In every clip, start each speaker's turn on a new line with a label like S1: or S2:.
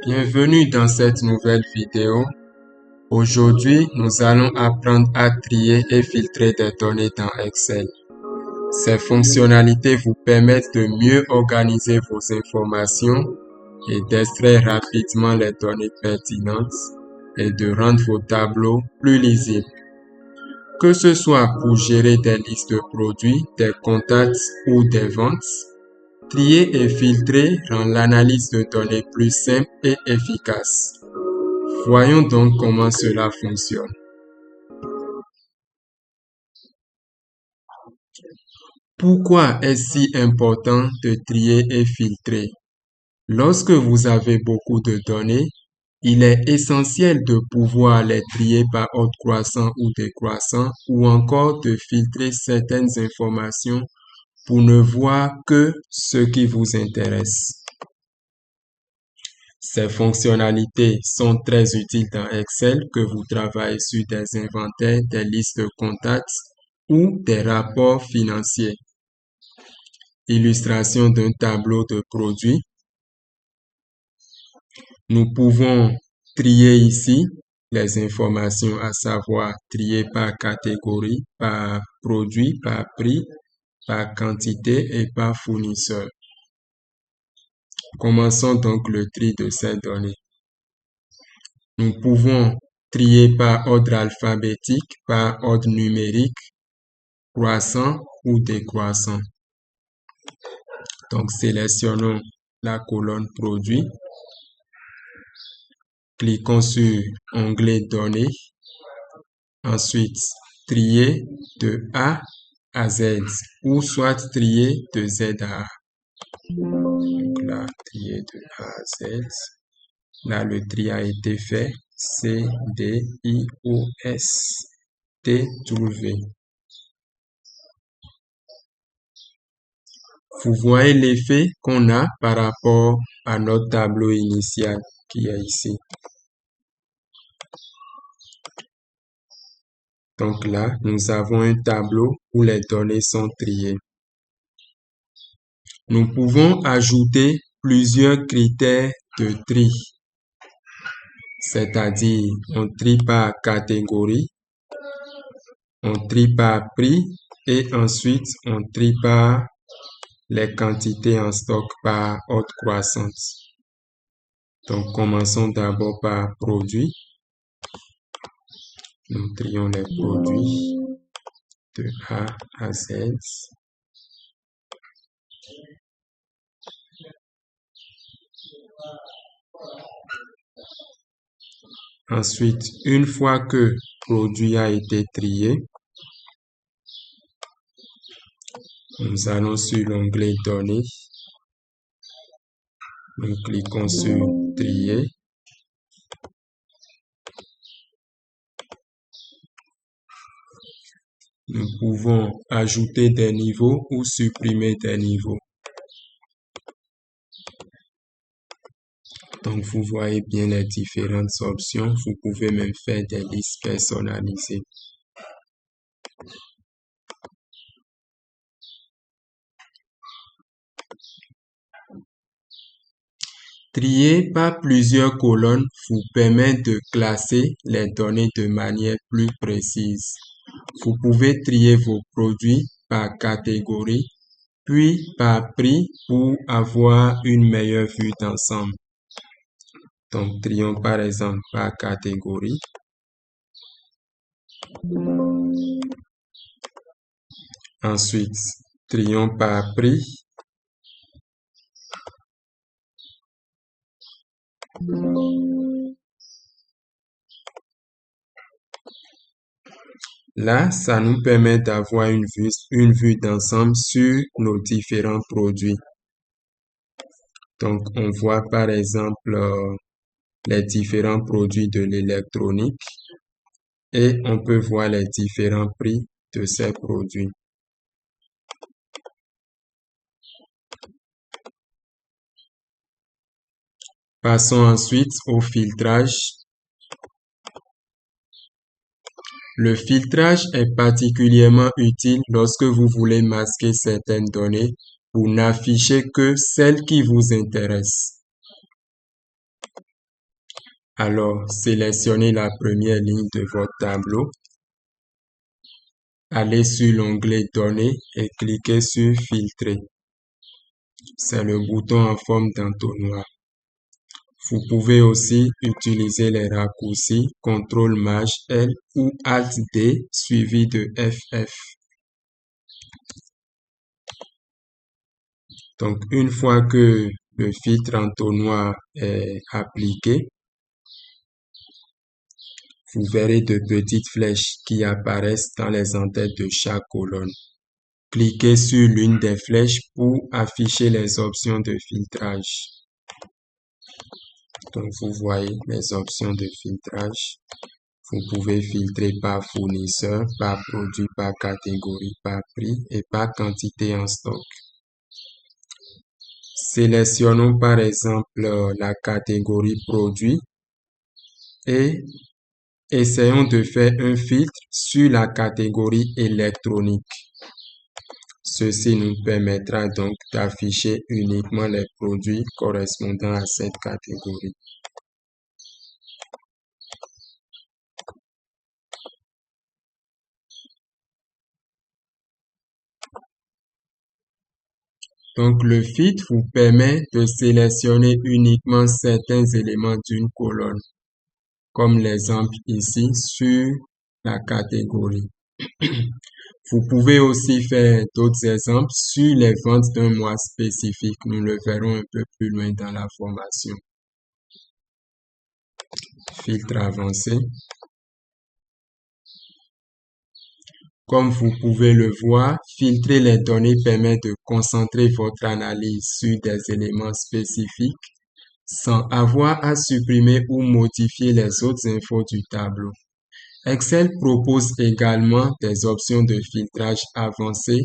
S1: Bienvenue dans cette nouvelle vidéo. Aujourd'hui, nous allons apprendre à trier et filtrer des données dans Excel. Ces fonctionnalités vous permettent de mieux organiser vos informations et d'extraire rapidement les données pertinentes et de rendre vos tableaux plus lisibles. Que ce soit pour gérer des listes de produits, des contacts ou des ventes, trier et filtrer rend l'analyse de données plus simple et efficace. Voyons donc comment cela fonctionne. Pourquoi est-ce si important de trier et filtrer? Lorsque vous avez beaucoup de données, il est essentiel de pouvoir les trier par ordre croissant ou décroissant ou encore de filtrer certaines informations pour ne voir que ce qui vous intéresse. Ces fonctionnalités sont très utiles dans Excel que vous travaillez sur des inventaires, des listes de contacts ou des rapports financiers. Illustration d'un tableau de produits. Nous pouvons trier ici les informations, à savoir trier par catégorie, par produit, par prix, par quantité et par fournisseur. Commençons donc le tri de ces données. Nous pouvons trier par ordre alphabétique, par ordre numérique, croissant ou décroissant. Donc, sélectionnons la colonne produit. Cliquons sur onglet données. Ensuite, trier de A à Z ou soit trier de Z à A. Donc là, trier de A à Z. Là, le tri a été fait. C, D, I, O, S, T, W. Vous voyez l'effet qu'on a par rapport à notre tableau initial qui est ici. Donc là, nous avons un tableau où les données sont triées. Nous pouvons ajouter plusieurs critères de tri, c'est-à-dire on trie par catégorie, on trie par prix et ensuite on trie par les quantités en stock par ordre croissante. Donc, commençons d'abord par produits. Nous trions les produits de A à Z. Ensuite, une fois que produit a été trié, nous allons sur l'onglet données. Nous cliquons sur trier. Nous pouvons ajouter des niveaux ou supprimer des niveaux. Donc, vous voyez bien les différentes options. Vous pouvez même faire des listes personnalisées. Trier par plusieurs colonnes vous permet de classer les données de manière plus précise. Vous pouvez trier vos produits par catégorie, puis par prix pour avoir une meilleure vue d'ensemble. Donc, trions par exemple par catégorie. Ensuite, trions par prix. Là, ça nous permet d'avoir une vue d'ensemble sur nos différents produits. Donc, on voit par exemple les différents produits de l'électronique et on peut voir les différents prix de ces produits. Passons ensuite au filtrage. Le filtrage est particulièrement utile lorsque vous voulez masquer certaines données pour n'afficher que celles qui vous intéressent. Alors, sélectionnez la première ligne de votre tableau. Allez sur l'onglet Données et cliquez sur Filtrer. C'est le bouton en forme d'entonnoir. Vous pouvez aussi utiliser les raccourcis CTRL-L ou ALT-D suivi de FF. Donc, une fois que le filtre entonnoir est appliqué, vous verrez de petites flèches qui apparaissent dans les en-têtes de chaque colonne. Cliquez sur l'une des flèches pour afficher les options de filtrage. Donc, vous voyez les options de filtrage. Vous pouvez filtrer par fournisseur, par produit, par catégorie, par prix et par quantité en stock. Sélectionnons par exemple la catégorie produit et essayons de faire un filtre sur la catégorie électronique. Ceci nous permettra donc d'afficher uniquement les produits correspondant à cette catégorie. Donc, le filtre vous permet de sélectionner uniquement certains éléments d'une colonne, comme l'exemple ici sur la catégorie. Vous pouvez aussi faire d'autres exemples sur les ventes d'un mois spécifique. Nous le verrons un peu plus loin dans la formation. Filtre avancé. Comme vous pouvez le voir, filtrer les données permet de concentrer votre analyse sur des éléments spécifiques sans avoir à supprimer ou modifier les autres infos du tableau. Excel propose également des options de filtrage avancées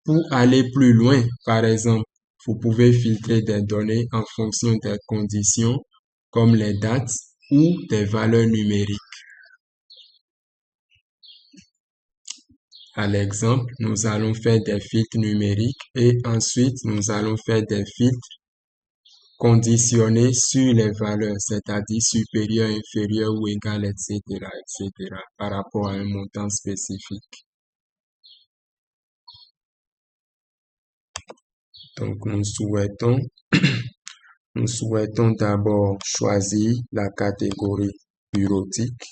S1: pour aller plus loin. Par exemple, vous pouvez filtrer des données en fonction des conditions comme les dates ou des valeurs numériques. À l'exemple, nous allons faire des filtres numériques et ensuite nous allons faire des filtres conditionnés sur les valeurs, c'est-à-dire supérieur, inférieur ou égal, etc., etc., par rapport à un montant spécifique. Donc, nous souhaitons d'abord choisir la catégorie bureautique.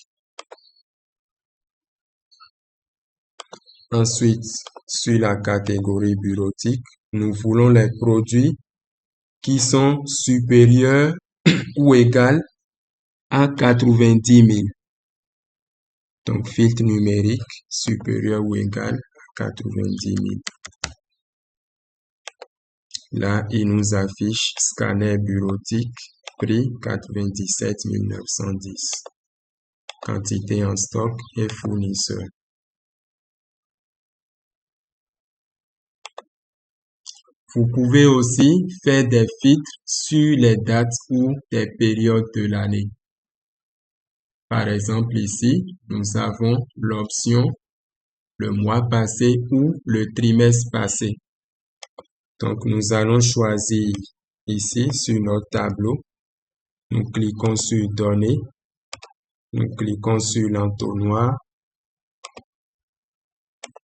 S1: Ensuite, sur la catégorie bureautique, nous voulons les produits qui sont supérieurs ou égaux à 90 000. Donc, filtre numérique supérieur ou égal à 90 000. Là, il nous affiche scanner bureautique, prix 97 910. Quantité en stock et fournisseur. Vous pouvez aussi faire des filtres sur les dates ou des périodes de l'année. Par exemple, ici, nous avons l'option le mois passé ou le trimestre passé. Donc, nous allons choisir ici sur notre tableau. Nous cliquons sur Données. Nous cliquons sur l'entonnoir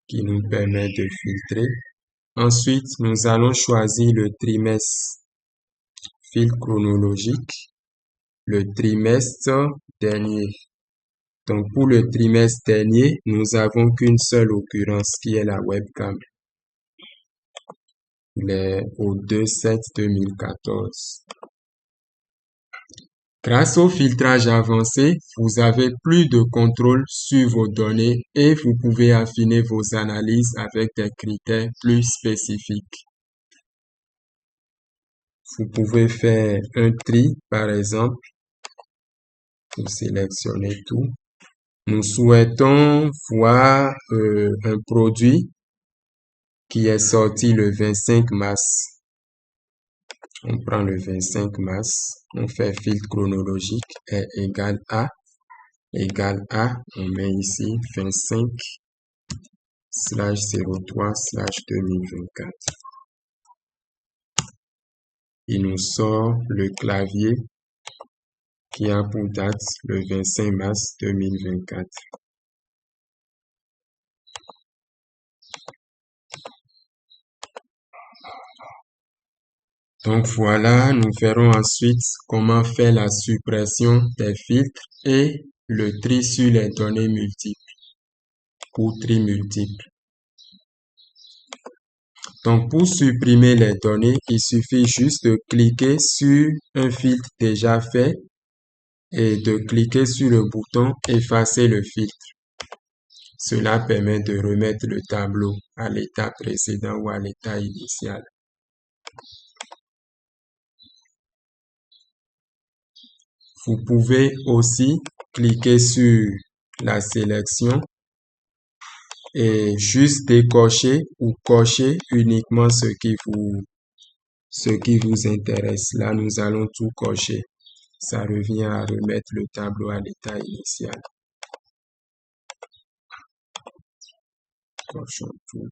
S1: qui nous permet de filtrer. Ensuite, nous allons choisir le trimestre, filtre chronologique, le trimestre dernier. Donc, pour le trimestre dernier, nous avons qu'une seule occurrence qui est la webcam. Il est au 2/7/2014. Grâce au filtrage avancé, vous avez plus de contrôle sur vos données et vous pouvez affiner vos analyses avec des critères plus spécifiques. Vous pouvez faire un tri, par exemple. Vous sélectionnez tout. Nous souhaitons voir un produit qui est sorti le 25 mars. On prend le 25 mars, on fait filtre chronologique est égal à, on met ici 25/03/2024. Il nous sort le clavier qui a pour date le 25 mars 2024. Donc voilà, nous verrons ensuite comment faire la suppression des filtres et le tri sur les données multiples ou tri multiple. Donc pour supprimer les données, il suffit juste de cliquer sur un filtre déjà fait et de cliquer sur le bouton effacer le filtre. Cela permet de remettre le tableau à l'état précédent ou à l'état initial. Vous pouvez aussi cliquer sur la sélection et juste décocher ou cocher uniquement ce qui vous intéresse. Là, nous allons tout cocher. Ça revient à remettre le tableau à l'état initial. Cochons tout.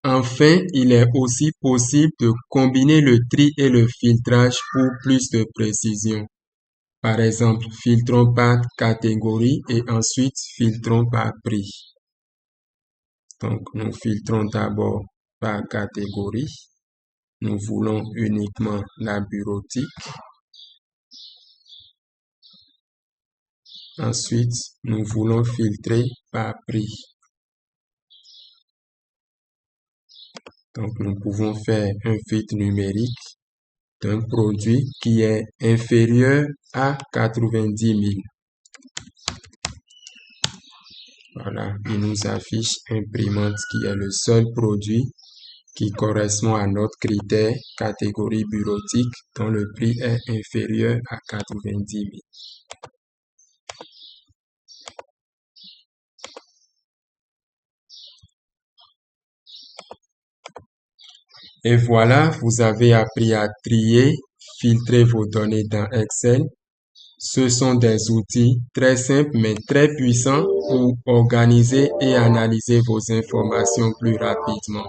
S1: Enfin, il est aussi possible de combiner le tri et le filtrage pour plus de précision. Par exemple, filtrons par catégorie et ensuite filtrons par prix. Donc, nous filtrons d'abord par catégorie. Nous voulons uniquement la bureautique. Ensuite, nous voulons filtrer par prix. Donc, nous pouvons faire un filtre numérique d'un produit qui est inférieur à 90 000. Voilà, il nous affiche imprimante qui est le seul produit qui correspond à notre critère catégorie bureautique dont le prix est inférieur à 90 000. Et voilà, vous avez appris à trier, filtrer vos données dans Excel. Ce sont des outils très simples mais très puissants pour organiser et analyser vos informations plus rapidement.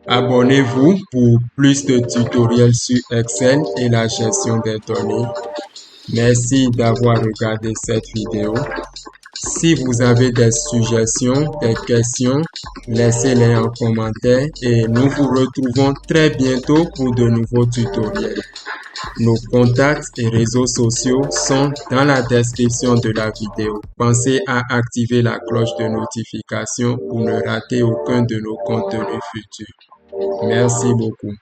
S1: Abonnez-vous pour plus de tutoriels sur Excel et la gestion des données. Merci d'avoir regardé cette vidéo. Si vous avez des suggestions, des questions, laissez-les en commentaire et nous vous retrouvons très bientôt pour de nouveaux tutoriels. Nos contacts et réseaux sociaux sont dans la description de la vidéo. Pensez à activer la cloche de notification pour ne rater aucun de nos contenus futurs. Merci beaucoup.